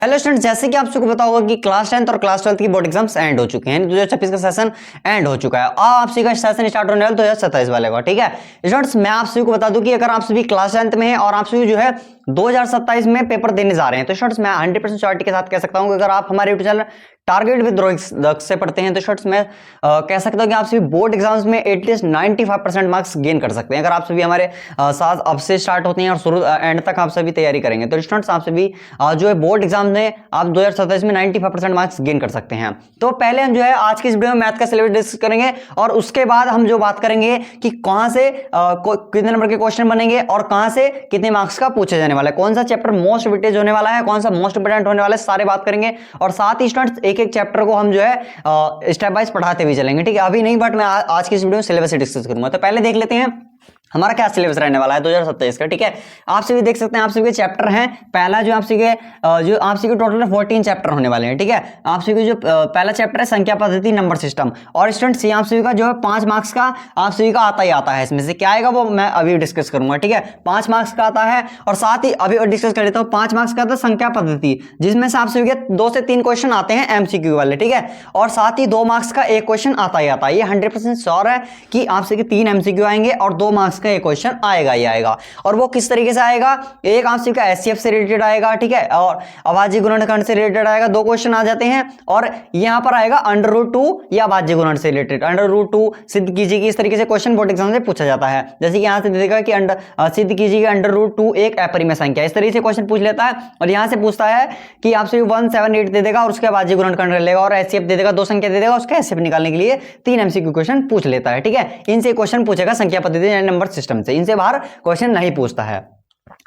Hello students, जैसे कि आप सबको पता होगा कि क्लास 10th और क्लास 12th की बोर्ड एग्जाम्स एंड हो चुके हैं। 2026 का सेशन एंड हो चुका है। अब आप सभी का सेशन स्टार्ट होने वाला 2027 वाले का। ठीक है स्टूडेंट्स, मैं आप सभी को बता दूं कि अगर आप सभी क्लास 10th में हैं और आप सभी जो है 2027 में पेपर देने जा रहे हैं, तो स्टूडेंट्स मैं 100% श्योरिटी के साथ कह सकता हूं कि अगर आप हमारे YouTube channel target with Rohit से पढ़ते हैं तो स्टूडेंट्स मैं कह सकता हूं कि आप सभी बोर्ड एग्जाम्स में एटलीस्ट 95% मार्क्स गेन कर सकते हैं अगर आप सभी हमारे साथ अब से स्टार्ट होते हैं और शुरू एंड तक आप सभी तैयारी करेंगे। तो स्टूडेंट्स आप सभी जो है बोर्ड एग्जाम में आप 2027 में 95% मार्क्स गेन कर सकते हैं। तो पहले हम जो है आज की इस वीडियो में मैथ का सिलेबस डिस्कस करेंगे और उसके बाद हम जो बात करेंगे कि कहां से कितने नंबर के क्वेश्चन बनेंगे और कहां से कितने मार्क्स का पूछा जाने वाला है, कौन सा चैप्टर मोस्ट वेटेज होने वाला है, कौन सा मोस्ट इंपोर्टेंट होने वाला है, सारे बात करेंगे। और साथ ही स्टूडेंट्स एक एक चैप्टर को हम जो है स्टेप बाय पढ़ाते भी चलेंगे। ठीक है, अभी नहीं बट मैं आज की इस वीडियो में सिलेबस डिस्कस करूंगा। तो पहले देख लेते हैं हमारा क्या सिलेबस रहने वाला है 2027 का। ठीक है, आप सभी देख सकते हैं, आप सभी के चैप्टर हैं। पहला जो आप सभी के टोटल 14 चैप्टर होने वाले हैं। ठीक है, आप सभी जो पहला चैप्टर है संख्या पद्धति नंबर सिस्टम। और स्टूडेंट्स आप सभी का जो है 5 मार्क्स का आप सभी का आता ही आता है। इसमें से क्या आएगा वो मैं अभी डिस्कस करूंगा। ठीक है, 5 मार्क्स का आता है। और साथ ही अभी डिस्कस कर लेता हूं 5 मार्क्स का आता है संख्या पद्धति, जिसमें से आप सभी के 2 से 3 क्वेश्चन आते हैं एमसीक्यू वाले। ठीक है, और साथ ही 2 मार्क्स का एक क्वेश्चन आता ही आता है। ये 100% श्योर है कि आप सभी के 3 एमसीक्यू आएंगे और 2 मार्क्स का एक क्वेश्चन आएगा ही आएगा। और वो किस तरीके से आएगा, एक आप सभी का एचसीएफ से रिलेटेड आएगा। ठीक है, और अभाज्य गुणनखंड से रिलेटेड आएगा, 2 क्वेश्चन आ जाते हैं। और यहां पर आएगा √2 या अभाज्य गुणन से रिलेटेड √2 सिद्ध कीजिए कि इस तरीके से क्वेश्चन बोर्ड एग्जाम से पूछा जाता है। जैसे कि यहां से देगा कि सिद्ध कीजिए √2 एक अपरिमेय संख्या, इस तरीके से क्वेश्चन पूछ लेता है। और यहां से पूछता है कि आप सभी 178 दे देगा और उसके अभाज्य गुणनखंड कर लेगा और एचसीएफ दे देगा, 2 संख्या दे देगा, उसका एचसीएफ निकालने के लिए 3 एमसीक्यू क्वेश्चन पूछ लेता है। ठीक है, इनसे क्वेश्चन पूछेगा संख्या पद्धति यानी नंबर सिस्टम से, इनसे बाहर क्वेश्चन नहीं पूछता है।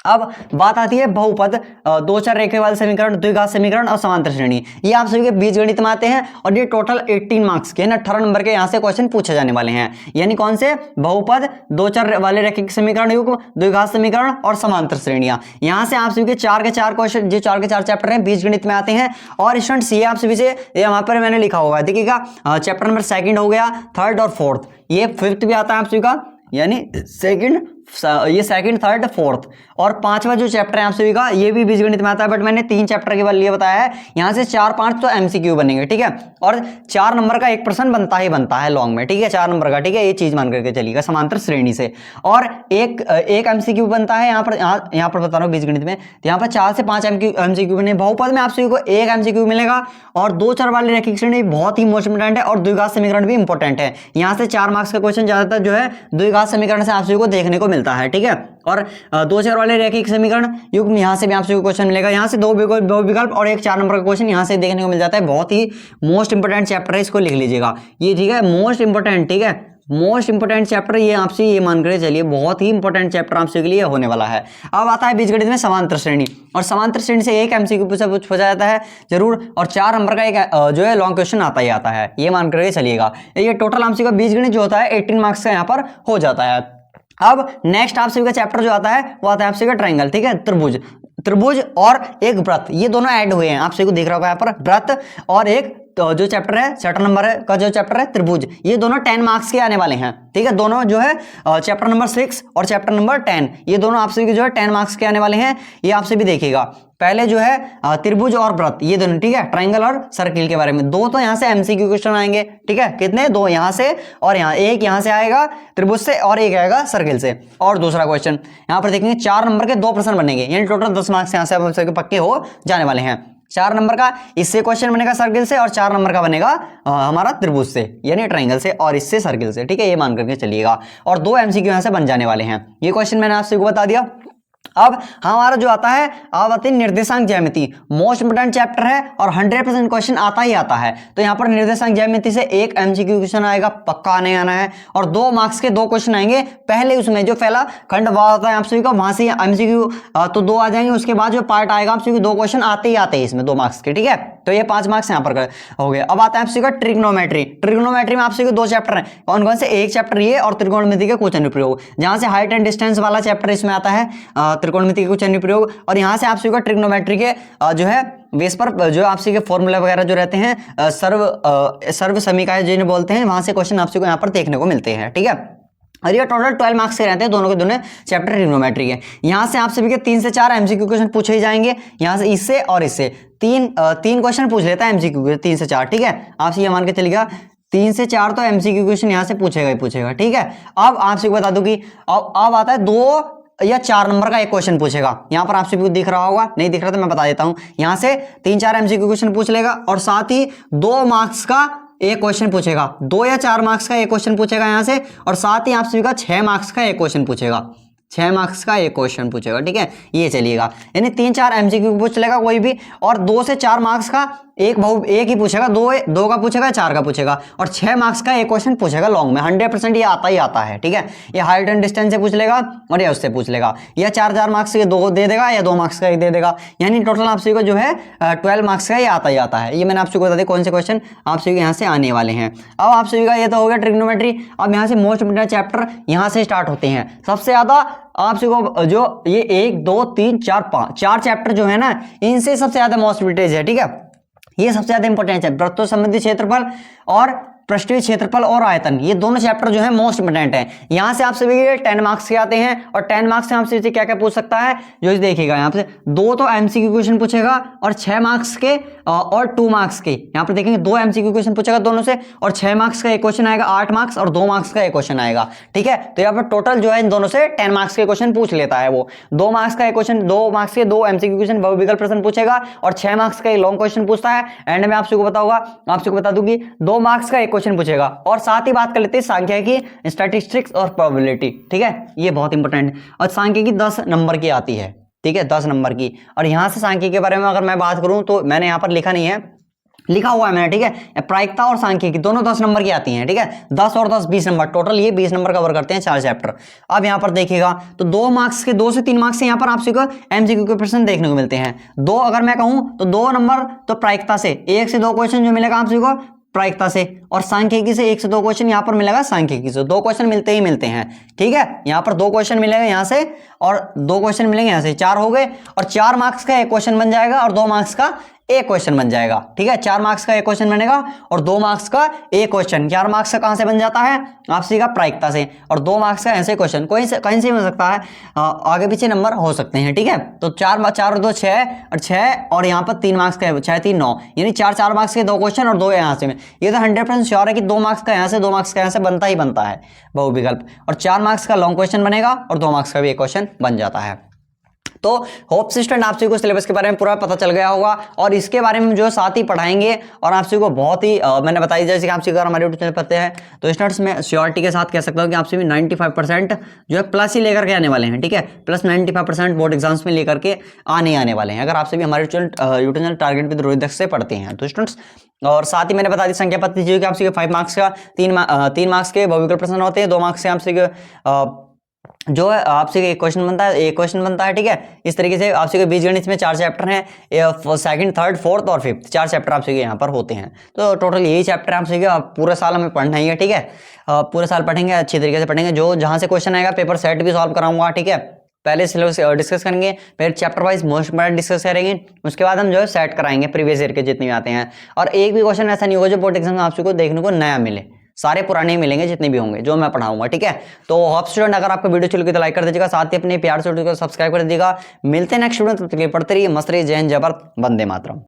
अब बात आती है बहुपद, 2 चर रेखे वाले समीकरण, द्विघात समीकरण और समांतर श्रेणी। ये आप सभी के बीजगणित में आते हैं और ये टोटल 18 मार्क्स के 18 नंबर के यहां से क्वेश्चन पूछे जाने वाले हैं। यानी कौन से, बहुपद, 2 चर वाले रैखिक समीकरण युग्म, द्विघात समीकरण और समांतर श्रेणियां। यहां से आप सभी के 4 के 4 क्वेश्चन, जो 4 के 4 चैप्टर हैं बीजगणित में आते हैं। और स्टूडेंट्स ये आप सभी से यहां पर मैंने लिखा होगा, देखिएगा चैप्टर नंबर 2 हो गया, 3rd और 4th, ये 5th भी आता है आप सभी का, यानी ये 2nd, 3rd, 4th। और 5वां जो चैप्टर है आप सभी का ये भी बीजगणित में आता है, बट मैंने 3 चैप्टर के लिए बताया है। यहां से 4-5 तो एमसीक्यू बनेंगे। ठीक है, और 4 नंबर का एक प्रश्न बनता ही बनता है लॉन्ग में। ठीक है, 4 नंबर का, ठीक है, ये चीज मान करके चलिएगा समांतर श्रेणी से। और एक एमसीक्यू बनता है यहाँ पर बता रहा हूँ बीजगणित में, तो यहाँ पर 4 से 5 एमसीक्यू बने। बहुपद में आप सभी को 1 एमसीक्यू मिलेगा। और 2 चर वाली रैखिक श्रेणी बहुत ही मोस्ट इंपोर्टेंट है और द्विघात समीकरण भी इंपॉर्टेंट है। यहाँ से 4 मार्क्स का क्वेश्चन ज्यादातर जो है द्विघात समीकरण से आप सभी को देखने को मिलता है। ठीक है, और 2 चर वाले रैखिक समीकरण युग्म यहाँ से भी आप सभी को क्वेश्चन मिलेगा। यहाँ से 2 विकल्प और एक 4 नंबर का क्वेश्चन यहाँ से देखने को मिल जाता है। बहुत ही मोस्ट इंपोर्टेंट चैप्टर है, इसको लिख लीजिएगा ये। ठीक है, मोस्ट इंपोर्टेंट, ठीक है, मोस्ट इंपोर्टेंट चैप्टर ये आपसे ये मान कर चलिए, बहुत ही इंपोर्टेंट चैप्टर आपसे के लिए होने वाला है। अब आता है बीजगणित में समांतर श्रेणी। और समांतर श्रेणी से एक एमसीक्यू पूछा जाता है जरूर, और 4 नंबर का एक जो है लॉन्ग क्वेश्चन आता ही आता है, ये मान करके चलिएगा। ये टोटल आप सभी का बीजगणित जो होता है 18 मार्क्स का यहाँ पर हो जाता है। अब नेक्स्ट आप सभी का चैप्टर जो आता है वो आता है आप सभी का ट्रायंगल। ठीक है, त्रिभुज और एक वृत्त, ये दोनों ऐड हुए हैं। आप सभी को देख रहा होगा यहाँ पर वृत्त और एक तो जो चैप्टर है 6 नंबर का जो चैप्टर है त्रिभुज, ये दोनों 10 मार्क्स के आने वाले हैं। ठीक है, दोनों जो है चैप्टर नंबर 6 और चैप्टर नंबर 10, ये दोनों आप सभी के जो है 10 मार्क्स के आने वाले हैं। ये आपसे भी देखिएगा। पहले जो है त्रिभुज और वृत्त, ये दोनों, ठीक है, ट्रायंगल और सर्किल के बारे में 2 तो यहाँ से एमसीक्यू क्वेश्चन आएंगे। ठीक है, कितने, 2 यहाँ से और यहाँ एक यहाँ से आएगा त्रिभुज से और एक आएगा सर्किल से। और दूसरा क्वेश्चन यहाँ पर देखेंगे 4 नंबर के 2 प्रश्न बनेंगे, यानी टोटल 10 मार्क्स यहाँ से आप सभी पक्के हो जाने वाले हैं। 4 नंबर का इससे क्वेश्चन बनेगा सर्किल से और 4 नंबर का बनेगा हमारा त्रिभुज से यानी ट्रायंगल से और इससे सर्किल से। ठीक है, ये मान करके चलिएगा। और 2 एमसीक्यू यहाँ से बन जाने वाले हैं। ये क्वेश्चन मैंने आपसे बता दिया। अब हमारा जो आता है आवर्ती निर्देशांक ज्यामिति, मोस्ट इंपोर्टेंट चैप्टर है और 100% क्वेश्चन आता ही आता है। तो यहाँ पर निर्देशांक ज्यामिति से एक एमसीक्यू क्वेश्चन आएगा, पक्का आने आना है। और 2 मार्क्स के 2 क्वेश्चन आएंगे। पहले उसमें जो पहला खंड होता है आप सभी का, वहां से एमसीक्यू तो 2 आ जाएंगे। उसके बाद जो पार्ट आएगा आप सभी 2 क्वेश्चन आते ही आते हैं इसमें 2 मार्क्स के। ठीक है, तो ये 5 मार्क्स यहाँ पर हो गए। अब आता है आप सभी का ट्रिग्नोमेट्री। ट्रिग्नोमेट्री में आप सभी 2 चैप्टर हैं, कौन कौन से, एक चैप्टर ये और त्रिकोणमिति के कुछ अनुप्रयोग, जहां से हाइट एंड डिस्टेंस वाला चैप्टर इसमें आता है, त्रिकोणमिति के कुछ अनुप्रयोग। और यहाँ से आप सभी का ट्रिग्नोमेट्री के जो है बेस पर जो आप सभी के फॉर्मूला वगैरह जो रहते हैं सर्व समीकरण जिन्हें बोलते हैं, वहां से क्वेश्चन आप सभी को यहाँ पर देखने को मिलते हैं। ठीक है, और ये टोटल 12 मार्क्स के रहते हैं, दोनों के दोनों चैप्टर ट्रिग्नोमेट्री के। यहाँ से आप सभी के 3 से 4 एमसीक्यू क्वेश्चन पूछे ही जाएंगे, यहाँ से इससे और इससे तीन क्वेश्चन पूछ लेता है एमसीक्यू के, 3 से 4, ठीक है। आपसे ये मान के चलिएगा 3 से 4 तो एमसीक्यू क्वेश्चन यहाँ से पूछेगा ही पूछेगा, ठीक है। अब आपसे बता दूं कि अब आता है 2 या 4 नंबर का एक क्वेश्चन पूछेगा। यहाँ पर आपसे भी दिख रहा होगा, नहीं दिख रहा तो मैं बता देता हूँ। यहाँ से 3-4 एमसीक्यू क्वेश्चन पूछ लेगा और साथ ही 2 मार्क्स का एक क्वेश्चन पूछेगा, 2 या 4 मार्क्स का एक क्वेश्चन पूछेगा यहाँ से, और साथ ही आप सभी का 6 मार्क्स का एक क्वेश्चन पूछेगा, 6 मार्क्स का एक क्वेश्चन पूछेगा, ठीक है। ये चलिएगा, यानी 3-4 एमसीक्यू पूछ लेगा कोई भी, और 2 से 4 मार्क्स का एक ही पूछेगा, 2 का पूछेगा, 4 का पूछेगा, और 6 मार्क्स का एक क्वेश्चन पूछेगा लॉन्ग में। 100% ये आता ही आता है, ठीक है। ये हाइट एंड डिस्टेंस से पूछ लेगा और या उससे पूछ लेगा, या 4-4 मार्क्स के 2 दे देगा या 2 मार्क्स का एक दे देगा, यानी टोटल आप सभी को जो है 12 मार्क्स का ये आता ही आता है। ये मैंने आपसे बता दिया कौन से क्वेश्चन आप सभी यहाँ से आने वाले हैं। अब आप सभी का ये तो हो गया ट्रिग्नोमेट्री। अब यहाँ से मोस्ट इंपोर्टेंट चैप्टर यहाँ से स्टार्ट होते हैं। सबसे ज्यादा आप सभी को जो ये 1, 2, 3, 4, 5 4 चैप्टर जो है ना, इनसे सबसे ज्यादा मोस्ट वेटेज है, ठीक है। ये सबसे ज्यादा इंपॉर्टेंट है, वृत्तों संबंधी क्षेत्रफल और पृष्ठीय क्षेत्रफल और आयतन, ये दोनों चैप्टर जो है मोस्ट इंपोर्टेंट है। यहाँ से आप सभी के 10 मार्क्स के आते हैं, और 10 मार्क्स से आपसे क्या क्या पूछ सकता है जो देखिएगा। यहाँ पे 2 तो एमसीक्यू क्वेश्चन पूछेगा और 6 मार्क्स के और 2 मार्क्स के, यहाँ पर देखेंगे 2 एमसीक्यू क्वेश्चन पूछेगा दोनों से, और 6 मार्क्स का एक क्वेश्चन आएगा, 8 मार्क्स, और 2 मार्क्स का एक क्वेश्चन आएगा, ठीक है। तो यहाँ पर टोटल जो है इन दोनों से 10 मार्क्स के क्वेश्चन पूछ लेता है वो। 2 मार्क्स का एक क्वेश्चन, 2 मार्क्स के 2 एमसीक्यू क्वेश्चन बहुविकल्प प्रश्न पूछेगा, और 6 मार्क्स का एक लॉन्ग क्वेश्चन पूछता है। एंड में आपको बता दूं कि 2 मार्क्स का एक क्वेश्चन पूछेगा। और साथ ही बात कर लेते हैं सांख्यिकी, स्टैटिस्टिक्स और प्रोबेबिलिटी, ठीक है। ये बहुत इंपॉर्टेंट है, और सांख्यिकी 10 नंबर की आती है, ठीक है, 10 नंबर की। और यहां से सांख्यिकी के बारे में अगर मैं बात करूं तो मैंने यहां पर लिखा नहीं है, लिखा हुआ है मैंने, ठीक है। प्रायिकता और सांख्यिकी दोनों 10 नंबर की आती हैं, ठीक है। 10 और 10 20 नंबर, टोटल ये 20 नंबर कवर करते हैं 4 चैप्टर। अब यहाँ पर देखिएगा तो 2 मार्क्स के 2 से 3 मार्क्स से यहाँ पर आपसे एमसीक्यू के प्रश्न देखने को मिलते हैं। 2 अगर मैं कहूँ तो 2 नंबर तो प्रायिकता से 1 से 2 क्वेश्चन जो मिलेगा आपसे को प्रायिकता से, और सांख्यिकी से 1 से 2 क्वेश्चन यहाँ पर मिलेगा, सांख्यिकी से 2 क्वेश्चन मिलते ही मिलते हैं, ठीक है। यहाँ पर 2 क्वेश्चन मिलेगा यहाँ से और 2 क्वेश्चन मिलेंगे यहाँ से, 4 हो गए, और 4 मार्क्स का एक क्वेश्चन बन जाएगा और 2 मार्क्स का एक क्वेश्चन बन जाएगा, ठीक है। 4 मार्क्स का एक क्वेश्चन बनेगा और 2 मार्क्स का एक क्वेश्चन। 4 मार्क्स का कहां से बन जाता है आपसे का प्रायिकता से, और 2 मार्क्स का ऐसे क्वेश्चन कहीं से बन सकता है, आगे पीछे नंबर हो सकते हैं, ठीक है। तो 4 और 2 6 और 6 और यहाँ पर 3 मार्क्स का 6 3 9, यानी 4 मार्क्स के 2 क्वेश्चन और 2 यहाँ से में। ये तो 100% श्योर है कि 2 मार्क्स का यहाँ से 2 मार्क्स का यहाँ से बनता ही बनता है बहुविकल्प, और 4 मार्क्स का लॉन्ग क्वेश्चन बनेगा और 2 मार्क्स का भी एक क्वेश्चन बन जाता है। तो होप स्टूडेंट आप सभी को सिलेबस के बारे में पूरा पता चल गया होगा, और इसके बारे में जो साथ ही पढ़ाएंगे, और आप सभी को बहुत ही मैंने बताई, जैसे कि आप सभी अगर हमारे यूट्यूब चैनल पर पढ़ते हैं तो स्टूडेंट्स मैं श्योरिटी के साथ कह सकता हूँ कि आप सभी 95% जो है प्लस ही लेकर के आने वाले हैं, ठीक है। प्लस 95% बोर्ड एग्जाम्स में लेकर के आने वाले हैं, अगर आप सभी हमारे YouTube channel target with Rohit से पढ़ते हैं तो स्टूडेंट्स। और साथ ही मैंने बता दी संख्या पत्ती जो कि आपसे 5 मार्क्स का 3 मार्क्स के बहुविकल्प प्रश्न होते हैं, 2 मार्क्स से आपसे जो है आपसे एक क्वेश्चन बनता है, ठीक है। इस तरीके से आपसे के बीजगणित में 4 चैप्टर हैं, 2nd, 3rd, 4th और 5th 4 चैप्टर आपसे यहाँ पर होते हैं। तो टोटल यही चैप्टर आपसे पूरे साल हमें पढ़ना ही है, ठीक है। पूरे साल पढ़ेंगे, अच्छी तरीके से पढ़ेंगे, जो जहाँ से क्वेश्चन आएगा पेपर सेट भी सॉल्व कराऊंगा, ठीक है। पहले सिलेबस डिस्कस करेंगे, फिर chapter wise most important discuss करेंगे, उसके बाद हम जो है सेट कराएंगे प्रीवियस ईयर के जितने भी आते हैं। और एक भी क्वेश्चन ऐसा नहीं होगा जो बोर्ड एग्जाम में आपको देखने को नया मिले, सारे पुराने ही मिलेंगे जितने भी होंगे जो मैं पढ़ाऊंगा, ठीक है। तो होप स्टूडेंट अगर आपको वीडियो चल तो लाइक कर दीजिएगा, साथ ही अपने प्यार से वीडियो को सब्सक्राइब कर दीजिएगा। मिलते हैं नेक्स्ट वीडियो में, तब तक के लिए पढ़ते रहिए, मस्त रहिए। जय हिंद, जय भारत, वंदे मातरम।